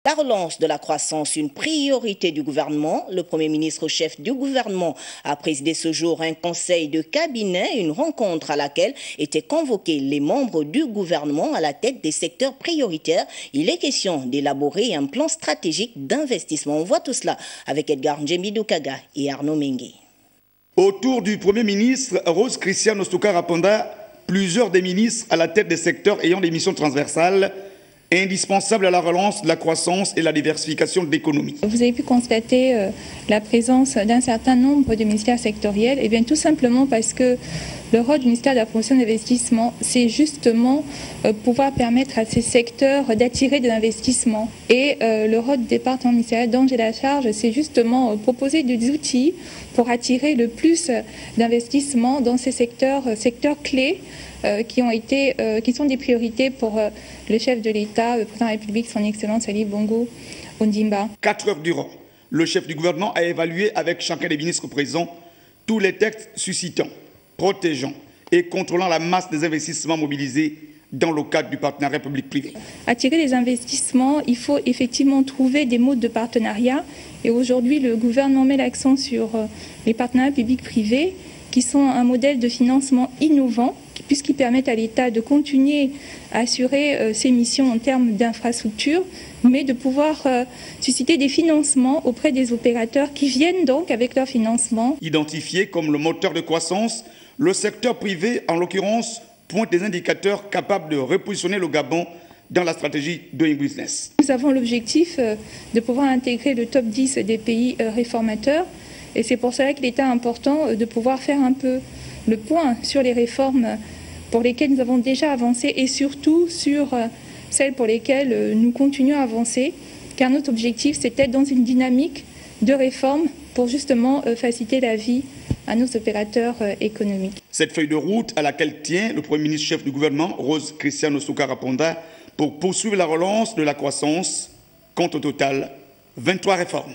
La relance de la croissance, une priorité du gouvernement. Le Premier ministre chef du gouvernement a présidé ce jour un conseil de cabinet, une rencontre à laquelle étaient convoqués les membres du gouvernement à la tête des secteurs prioritaires. Il est question d'élaborer un plan stratégique d'investissement. On voit tout cela avec Edgar Njembi-Doukaga et Arnaud Mengue. Autour du Premier ministre, Rose Christiane Ostoka-Raponda, plusieurs des ministres à la tête des secteurs ayant des missions transversales indispensable à la relance de la croissance et la diversification de l'économie. Vous avez pu constater la présence d'un certain nombre de ministères sectoriels, et bien tout simplement parce que le rôle du ministère de la promotion de l'investissement, c'est justement pouvoir permettre à ces secteurs d'attirer de l'investissement. Et le rôle du département ministériel dont j'ai la charge, c'est justement proposer des outils pour attirer le plus d'investissements dans ces secteurs clés qui sont des priorités pour le chef de l'État, le président de la République, son Excellence Ali Bongo Ondimba. 4 heures durant, le chef du gouvernement a évalué avec chacun des ministres présents tous les textes suscitant, protégeant et contrôlant la masse des investissements mobilisés dans le cadre du partenariat public-privé. Attirer les investissements, il faut effectivement trouver des modes de partenariat. Et aujourd'hui, le gouvernement met l'accent sur les partenariats publics-privés qui sont un modèle de financement innovant puisqu'ils permettent à l'État de continuer à assurer ses missions en termes d'infrastructures, mais de pouvoir susciter des financements auprès des opérateurs qui viennent donc avec leur financement. Identifié comme le moteur de croissance, le secteur privé, en l'occurrence, pointe des indicateurs capables de repositionner le Gabon dans la stratégie Doing Business. Nous avons l'objectif de pouvoir intégrer le top 10 des pays réformateurs, et c'est pour cela qu'il est important de pouvoir faire un peu le point sur les réformes pour lesquelles nous avons déjà avancé et surtout sur celles pour lesquelles nous continuons à avancer, car notre objectif c'est d'être dans une dynamique de réforme pour justement faciliter la vie à nos opérateurs économiques. Cette feuille de route à laquelle tient le Premier ministre chef du gouvernement, Rose Christiane Ostoka-Raponda, pour poursuivre la relance de la croissance, compte au total 23 réformes.